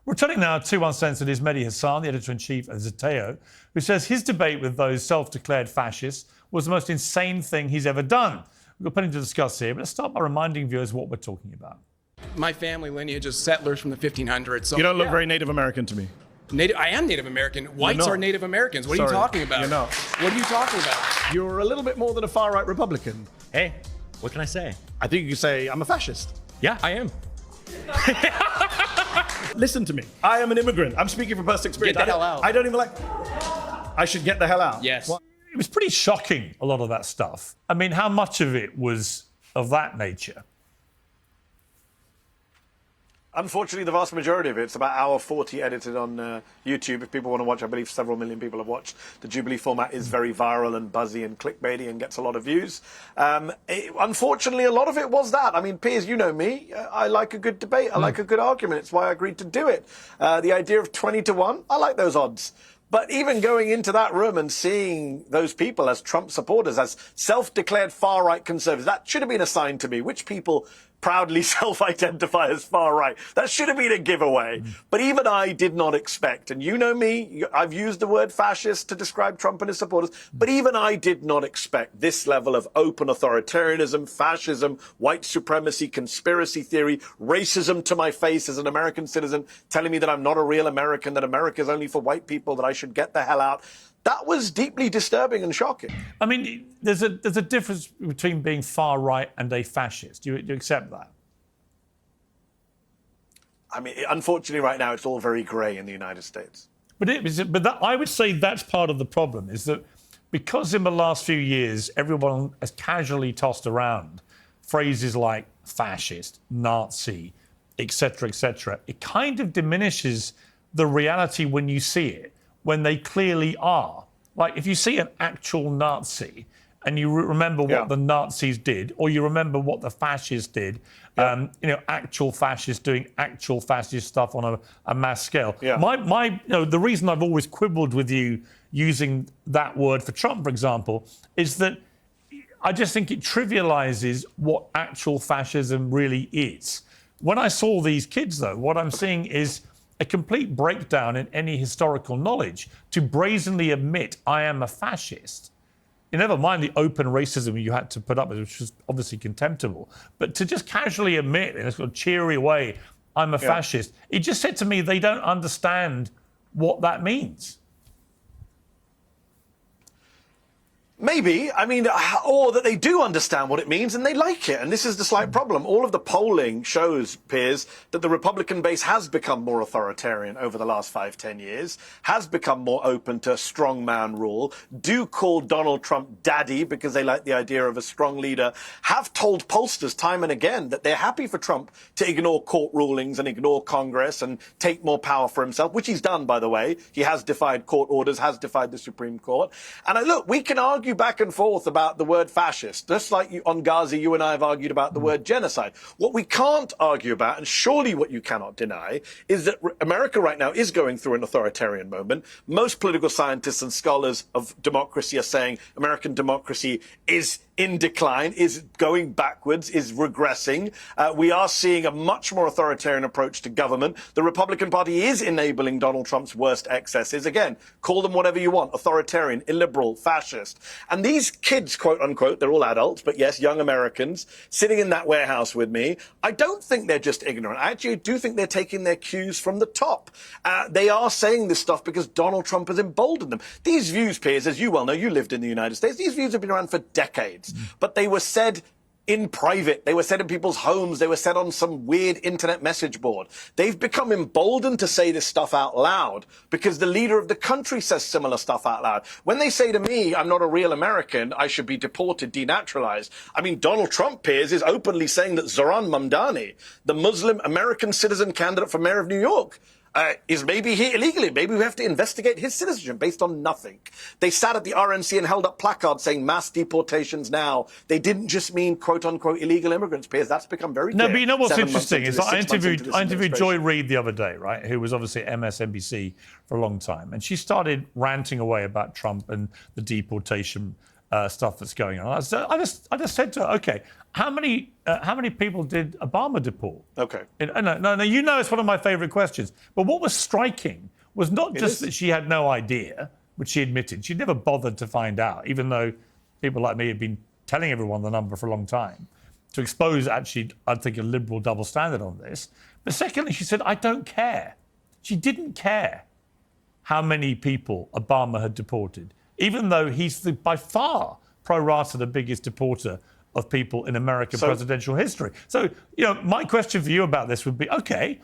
Returning now to Uncensored is Mehdi Hasan, the editor-in-chief of Zeteo, who says his debate with those self-declared fascists was the most insane thing he's ever done. We've got plenty to discuss here, but let's start by reminding viewers what we're talking about. My family lineage is settlers from the 1500s. So you don't look very Native American to me. I am Native American. Whites are Native Americans. What are you talking about? You're not. What are you talking about? You're a little bit more than a far-right Republican. Hey, what can I say? I think you could say I'm a fascist. Yeah, I am. Listen to me. I am an immigrant. I'm speaking from personal experience. Get the hell out. I don't even like... I should get the hell out. Yes. What? It was pretty shocking, a lot of that stuff. I mean, how much of it was of that nature? Unfortunately, the vast majority of it, it's about hour 40 edited on YouTube. If people want to watch, I believe several million people have watched. The Jubilee format is very viral and buzzy and clickbaity and gets a lot of views. Unfortunately, a lot of it was that. I mean, Piers, you know me. I like a good debate. I like a good argument. It's why I agreed to do it. The idea of 20-1, I like those odds. But even going into that room and seeing those people as Trump supporters, as self-declared far-right conservatives, that should have been a sign to me. Which people proudly self-identify as far-right? That should have been a giveaway. But even I did not expect, and you know me, I've used the word fascist to describe Trump and his supporters, but even I did not expect this level of open authoritarianism, fascism, white supremacy, conspiracy theory, racism to my face as an American citizen, telling me that I'm not a real American, that America is only for white people, that I should get the hell out. That was deeply disturbing and shocking. I mean, there's a difference between being far right and a fascist. Do you accept that? I mean, unfortunately, right now, it's all very grey in the United States. But I would say that's part of the problem, is that because in the last few years, everyone has casually tossed around phrases like fascist, Nazi, etc., it kind of diminishes the reality when you see it, when they clearly are. Like, if you see an actual Nazi and you remember what the Nazis did, or you remember what the fascists did, actual fascists doing actual fascist stuff on a mass scale. The reason I've always quibbled with you using that word for Trump, for example, is that I just think it trivializes what actual fascism really is. When I saw these kids, though, what I'm seeing is a complete breakdown in any historical knowledge to brazenly admit I am a fascist. You never mind the open racism you had to put up with, which was obviously contemptible, but to just casually admit in a sort of cheery way, I'm a fascist, it just said to me they don't understand what that means. Maybe. I mean, or that they do understand what it means and they like it. And this is the slight problem. All of the polling shows, Piers, that the Republican base has become more authoritarian over the last 5-10 years, has become more open to strongman rule, do call Donald Trump daddy because they like the idea of a strong leader, have told pollsters time and again that they're happy for Trump to ignore court rulings and ignore Congress and take more power for himself, which he's done, by the way. He has defied court orders, has defied the Supreme Court. And look, we can argue back and forth about the word fascist, just like on Gaza, you and I have argued about the word genocide. What we can't argue about, and surely what you cannot deny, is that America right now is going through an authoritarian moment. Most political scientists and scholars of democracy are saying American democracy is in decline, is going backwards, is regressing. We are seeing a much more authoritarian approach to government. The Republican Party is enabling Donald Trump's worst excesses. Again, call them whatever you want, authoritarian, illiberal, fascist. And these kids, quote unquote, they're all adults, but yes, young Americans, sitting in that warehouse with me, I don't think they're just ignorant. I actually do think they're taking their cues from the top. They are saying this stuff because Donald Trump has emboldened them. These views, Piers, as you well know, you lived in the United States, these views have been around for decades. But they were said in private. They were said in people's homes. They were said on some weird internet message board. They've become emboldened to say this stuff out loud because the leader of the country says similar stuff out loud. When they say to me, I'm not a real American, I should be deported, denaturalized. I mean, Donald Trump, Piers, is openly saying that Zohran Mamdani, the Muslim American citizen candidate for mayor of New York, is maybe here illegally. Maybe we have to investigate his citizenship based on nothing. They sat at the RNC and held up placards saying mass deportations now. They didn't just mean quote-unquote illegal immigrants, Piers. That's become very clear. No, but you know what's interesting is I interviewed Joy Reid the other day, right, who was obviously at MSNBC for a long time, and she started ranting away about Trump and the deportation stuff that's going on. I just said to her, okay, how many people did Obama deport? Okay. No, you know it's one of my favourite questions. But what was striking was not just that she had no idea, which she admitted. She never bothered to find out, even though people like me have been telling everyone the number for a long time, to expose, actually, I think, a liberal double standard on this. But secondly, she said, I don't care. She didn't care how many people Obama had deported, even though he's by far, pro rata, the biggest deporter of people in American presidential history. So, my question for you about this would be, okay,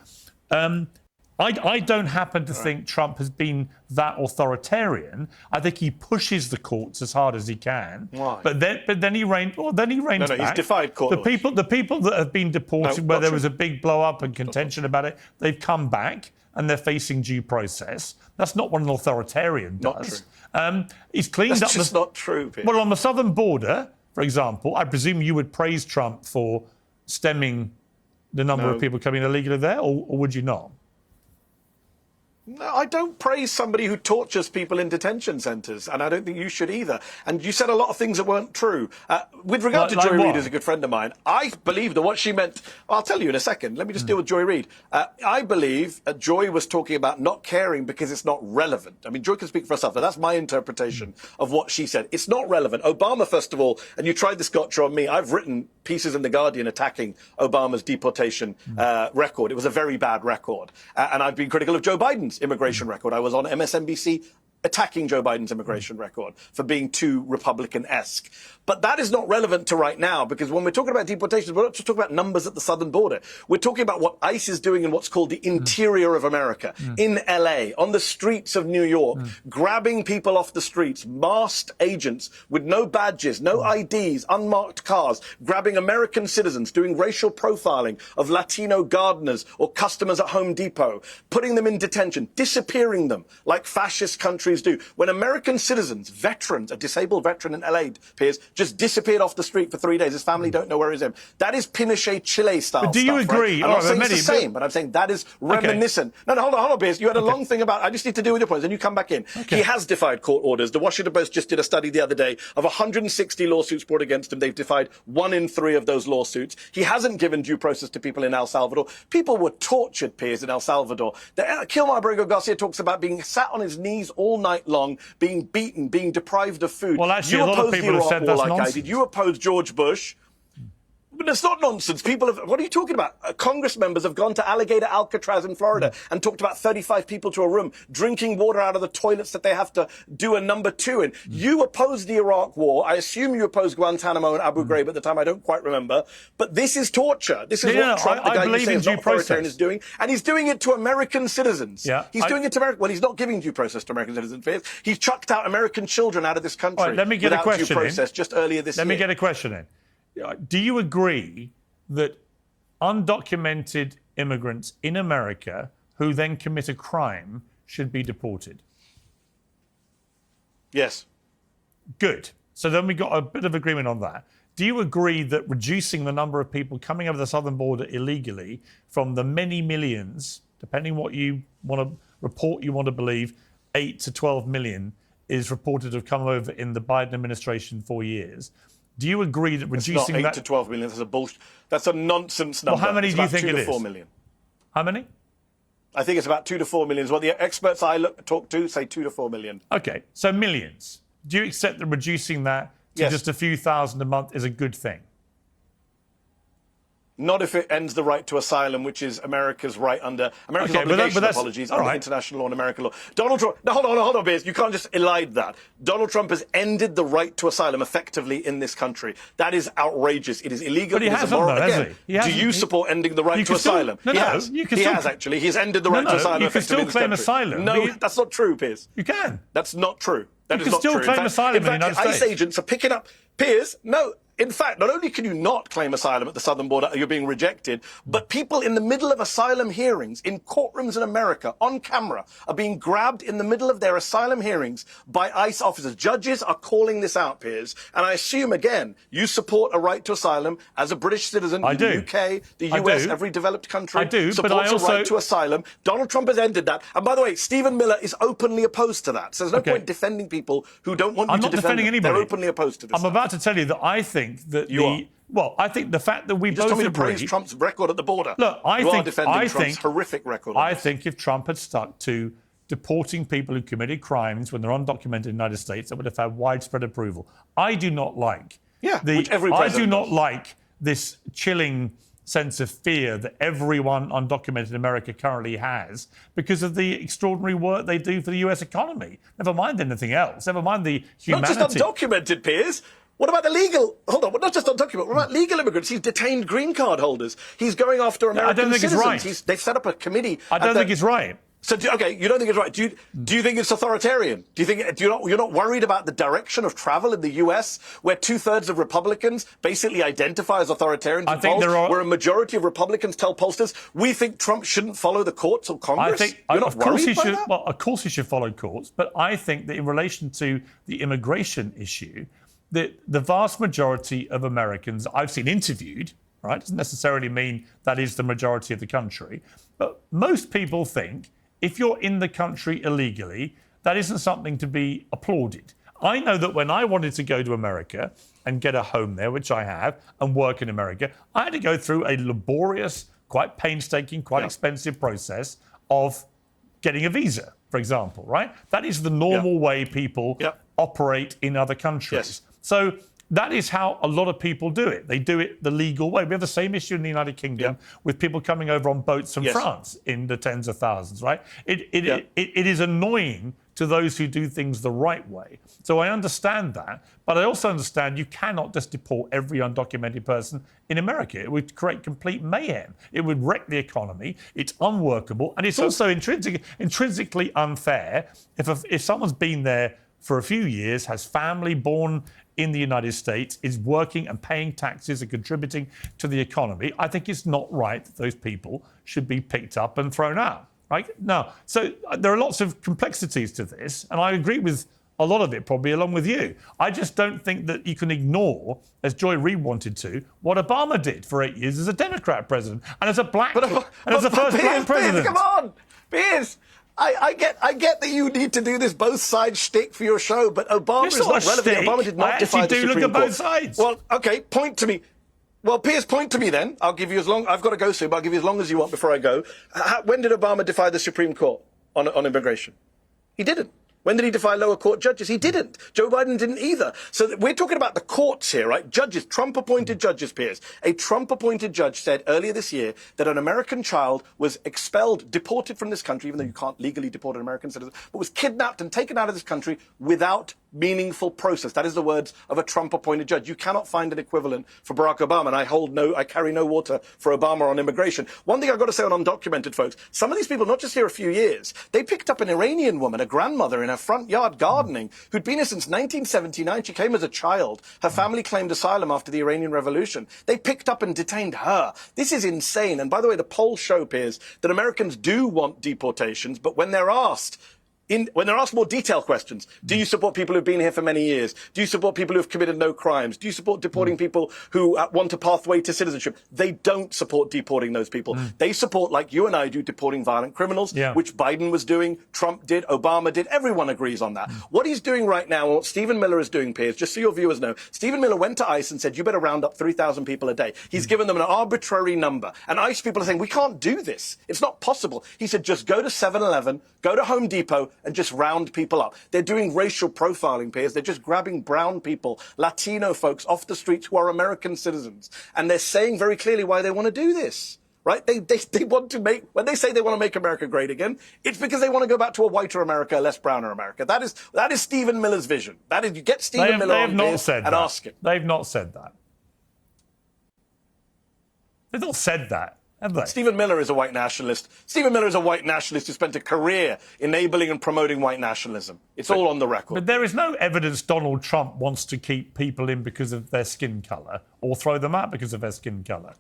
I don't happen to think Trump has been that authoritarian. I think he pushes the courts as hard as he can. Why? But then he reigns. Well, then he reigns back. He's defied court orders. The people that have been deported, where there was a big blow up and contention about it, they've come back and they're facing due process. That's not what an authoritarian does. Not true. He's cleaned up. That's just not true, Piers. Well, on the southern border, for example, I presume you would praise Trump for stemming the number of people coming illegally there, or would you not? No, I don't praise somebody who tortures people in detention centres, and I don't think you should either. And you said a lot of things that weren't true. With regard to Joy Reid, who's a good friend of mine, I believe that what she meant... I'll tell you in a second. Let me just deal with Joy Reid. I believe Joy was talking about not caring because it's not relevant. I mean, Joy can speak for herself, but that's my interpretation of what she said. It's not relevant. Obama, first of all, and you tried this gotcha on me, I've written pieces in The Guardian attacking Obama's deportation record. It was a very bad record. And I've been critical of Joe Biden's immigration record. I was on MSNBC attacking Joe Biden's immigration record for being too Republican-esque. But that is not relevant to right now, because when we're talking about deportations, we're not just talking about numbers at the southern border. We're talking about what ICE is doing in what's called the interior of America, in LA, on the streets of New York, grabbing people off the streets, masked agents with no badges, no IDs, unmarked cars, grabbing American citizens, doing racial profiling of Latino gardeners or customers at Home Depot, putting them in detention, disappearing them like fascist countries do. When American citizens, veterans, a disabled veteran in LA, Piers, just disappeared off the street for 3 days. His family don't know where he's in. That is Pinochet Chile style. But do you stuff, agree? Right? I'm not saying it's the same, but I'm saying that is reminiscent. No, hold on, Piers. You had a long thing about, I just need to deal with your points, and you come back in. He has defied court orders. The Washington Post just did a study the other day of 160 lawsuits brought against him. They've defied 1 in 3 of those lawsuits. He hasn't given due process to people in El Salvador. People were tortured, Piers, in El Salvador. Kilmar Abrego Garcia talks about being sat on his knees all night long, being beaten, being deprived of food. Well, actually, a lot of people have said that's nonsense. I did. You opposed George Bush. But it's not nonsense. People have... What are you talking about? Congress members have gone to Alligator Alcatraz in Florida and talked about 35 people to a room, drinking water out of the toilets that they have to do a number 2 in. You opposed the Iraq War. I assume you opposed Guantanamo and Abu Ghraib at the time. I don't quite remember. But this is torture. This is what Trump, the guy you say is not authoritarian, is doing. And he's doing it to American citizens. He's doing it to American... Well, he's not giving due process to American citizens. He's chucked out American children out of this country. Right, let me get a question due process just earlier this year. Let me get a question in. Do you agree that undocumented immigrants in America who then commit a crime should be deported? Yes. Good. So then we got a bit of agreement on that. Do you agree that reducing the number of people coming over the southern border illegally from the many millions, depending what you want to report, you want to believe, 8 to 12 million is reported to have come over in the Biden administration 4 years? Do you agree that reducing it's not 8 to 12 million? That's a bullshit. That's a nonsense number. Well, how many do you think it is? 2 to 4 million. How many? I think it's about 2 to 4 million. Is what the experts I talk to say 2 to 4 million. Okay, so millions. Do you accept that reducing that to just a few thousand a month is a good thing? Not if it ends the right to asylum, which is America's right under America's obligation, apologies, under international law and American law. Donald Trump. No, hold on, Piers. You can't just elide that. Donald Trump has ended the right to asylum effectively in this country. That is outrageous. It is illegal. But he hasn't, though, has he? Do you support ending the right to asylum? No, he has. He has actually. He's ended the right to asylum. You can still claim asylum. No, that's not true, Piers. You can. That's not true. That is not true. You can still claim asylum in the United States. ICE agents are picking up. Piers, no. In fact, not only can you not claim asylum at the southern border, you're being rejected, but people in the middle of asylum hearings in courtrooms in America, on camera, are being grabbed in the middle of their asylum hearings by ICE officers. Judges are calling this out, Piers. And I assume, again, you support a right to asylum as a British citizen. I do. The UK, the US, every developed country I do, supports but I also... a right to asylum. Donald Trump has ended that. And by the way, Stephen Miller is openly opposed to that. So there's no point defending people who don't want you to defend them. I'm not defending anybody. They're openly opposed to this. I'm about to tell you that I think that I think the fact that we both agree... You just told me to praise Trump's record at the border. Look, I think Trump's horrific record. I think if Trump had stuck to deporting people who committed crimes when they're undocumented in the United States, that would have had widespread approval. I do not like... which every president I do not does. like this chilling sense of fear that everyone undocumented in America currently has because of the extraordinary work they do for the US economy. Never mind anything else. Never mind the humanity. Not just undocumented, Piers. What about the legal? Hold on, not just undocumented. What about legal immigrants? He's detained green card holders. He's going after American I don't think citizens. it's right. They've set up a committee. I don't think it's right. So, okay, you don't think it's right. Do you think it's authoritarian? You're not worried about the direction of travel in the US, where 2/3 of Republicans basically identify as authoritarians? I think there are... Where a majority of Republicans tell pollsters, we think Trump shouldn't follow the courts or Congress? I think, you're not worried by that? Well, of course he should follow courts, but I think that in relation to the immigration issue, the vast majority of Americans I've seen interviewed, right, doesn't necessarily mean that is the majority of the country, but most people think if you're in the country illegally, that isn't something to be applauded. I know that when I wanted to go to America and get a home there, which I have, and work in America, I had to go through a laborious, quite painstaking, quite expensive process of getting a visa, for example, right? That is the normal way people operate in other countries. So that is how a lot of people do it. They do it the legal way. We have the same issue in the United Kingdom with people coming over on boats from France in the tens of thousands, right? It is annoying to those who do things the right way. So I understand that, but I also understand you cannot just deport every undocumented person in America. It would create complete mayhem. It would wreck the economy. It's unworkable, and it's also intrinsically unfair if someone's been there for a few years, has family born in the United States, is working and paying taxes and contributing to the economy. I think it's not right that those people should be picked up and thrown out. Right? Now, so there are lots of complexities to this, and I agree with a lot of it, probably along with you. I just don't think that you can ignore, as Joy Reid wanted to, what Obama did for 8 years as a Democrat president and as a black, and as the first black president. Piers, come on, Piers. I get that you need to do this both sides shtick for your show, but Obama is not relevant. Obama did not defy the Supreme Court. I actually do look at both sides. Well, okay, point to me. Well, Piers, point to me then. I'll give you as long. I've got to go soon, but I'll give you as long as you want before I go. When did Obama defy the Supreme Court on immigration? He didn't. When did he defy lower court judges? He didn't. Joe Biden didn't either. So we're talking about the courts here, right? Judges, Trump-appointed judges, Piers. A Trump-appointed judge said earlier this year that an American child was expelled, deported from this country, even though you can't legally deport an American citizen, but was kidnapped and taken out of this country without meaningful process. That is the words of a Trump-appointed judge. You cannot find an equivalent for Barack Obama, and I carry no water for Obama on immigration. One thing I've got to say on undocumented folks, some of these people, not just here a few years, they picked up an Iranian woman, a grandmother in her front yard gardening, who'd been here since 1979. She came as a child. Her family claimed asylum after the Iranian Revolution. They picked up and detained her. This is insane. And by the way, the polls show, Piers, that Americans do want deportations, but when they're asked more detailed questions, do you support people who've been here for many years? Do you support people who have committed no crimes? Do you support deporting people who want a pathway to citizenship? They don't support deporting those people. They support, like you and I do, deporting violent criminals, which Biden was doing, Trump did, Obama did. Everyone agrees on that. What he's doing right now, and what Stephen Miller is doing, Piers, just so your viewers know, Stephen Miller went to ICE and said, you better round up 3,000 people a day. He's given them an arbitrary number. And ICE people are saying, we can't do this. It's not possible. He said, just go to 7-Eleven, go to Home Depot, and just round people up. They're doing racial profiling, Piers. They're just grabbing brown people, Latino folks off the streets who are American citizens. And they're saying very clearly why they want to do this, right? They want to make, when they say they want to make America great again, it's because they want to go back to a whiter America, a less browner America. That is Stephen Miller's vision. That is, you get Stephen Miller on Piers and ask him. They've not said that. They've not said that. have they? Stephen Miller is a white nationalist. Stephen Miller is a white nationalist who spent a career enabling and promoting white nationalism. It's all on the record. But there is no evidence Donald Trump wants to keep people in because of their skin colour or throw them out because of their skin colour.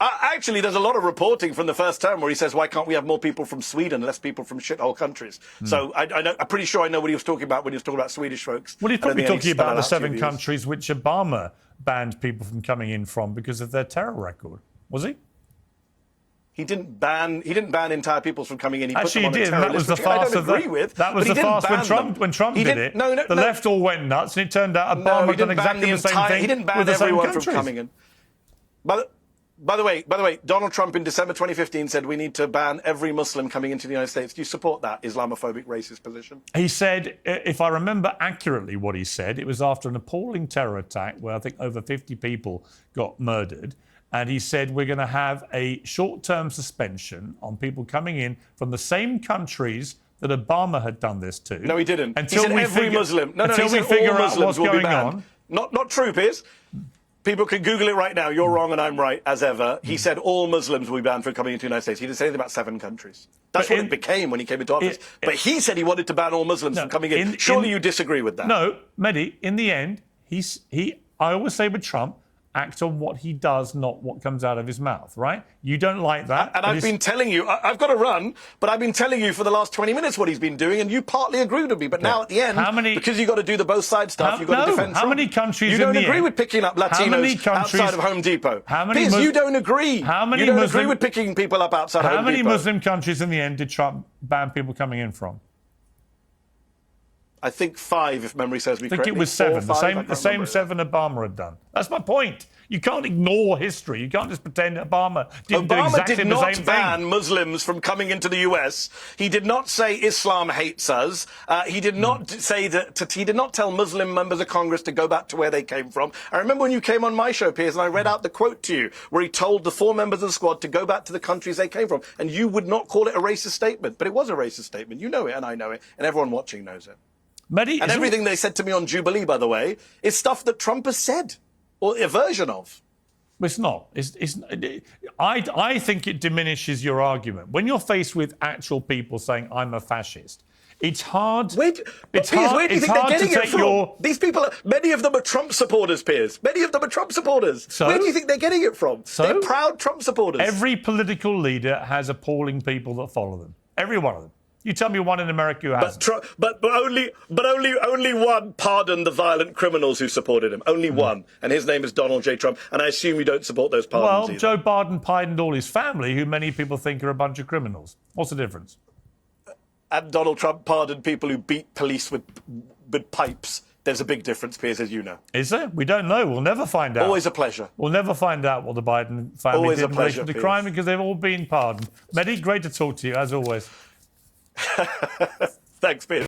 Actually, there's a lot of reporting from the first term where he says, why can't we have more people from Sweden, less people from shithole countries? So I'm pretty sure I know what he was talking about when he was talking about Swedish folks. Well, he's probably talking about the 7 countries which Obama banned people from coming in from because of their terror record. Was he? He didn't ban entire peoples from coming in. He Actually, put them he did. on a And that was the terror list, farce which I of don't agree with. That was the farce when Trump did it. The left all went nuts, and it turned out Obama had done exactly the same thing. He didn't ban with the same everyone countries. from coming in. By the way, Donald Trump in December 2015 said we need to ban every Muslim coming into the United States. Do you support that Islamophobic, racist position? He said, if I remember accurately what he said, it was after an appalling terror attack where I think over 50 people got murdered. And he said, we're going to have a short-term suspension on people coming in from the same countries that Obama had done this to. No, he didn't. Until he said we every Muslim. Until we figure out what's going on. Not true, Piers. People can Google it right now. You're wrong and I'm right, as ever. He said all Muslims will be banned from coming into the United States. He didn't say anything about 7 countries. That's what it became when he came into office. But he said he wanted to ban all Muslims from coming in. Surely you disagree with that? No, Mehdi, in the end, I always say with Trump, act on what he does, not what comes out of his mouth, right? You don't like that. And I've been telling you, I've got to run, but I've been telling you for the last 20 minutes what he's been doing, and you partly agreed with me. But now at the end, because you've got to do the both sides stuff, you've got to defend Trump. How many countries you don't agree with picking up Latinos outside of Home Depot? Piers, you don't agree. You don't agree with picking people up outside of Home Depot. How many Muslim countries in the end did Trump ban people coming in from? I think 5, if memory serves me correctly. I think it was 7. The same 7 Obama had done. That's my point. You can't ignore history. You can't just pretend Obama didn't do exactly the same thing. Obama did not ban Muslims from coming into the US. He did not say Islam hates us. He did not say that. He did not tell Muslim members of Congress to go back to where they came from. I remember when you came on my show, Piers, and I read out the quote to you, where he told the 4 members of the squad to go back to the countries they came from, and you would not call it a racist statement, but it was a racist statement. You know it, and I know it, and everyone watching knows it. Mehdi, and everything they said to me on Jubilee, by the way, is stuff that Trump has said, or a version of. It's not. I think it diminishes your argument. When you're faced with actual people saying, I'm a fascist, it's hard. Where do you think they're getting it from? These people, many of them are Trump supporters, Piers. Many of them are Trump supporters. So? Where do you think they're getting it from? They're proud Trump supporters. Every political leader has appalling people that follow them. Every one of them. You tell me one in America who hasn't. But only one pardoned the violent criminals who supported him. Only one. And his name is Donald J. Trump. And I assume you don't support those pardons either. Joe Biden pardoned all his family, who many people think are a bunch of criminals. What's the difference? And Donald Trump pardoned people who beat police with pipes. There's a big difference, Piers, as you know. Is there? We don't know. We'll never find out. Always a pleasure. We'll never find out what the Biden family did in relation to the crime, because they've all been pardoned. Mehdi, great to talk to you, as always. Thanks, Piers.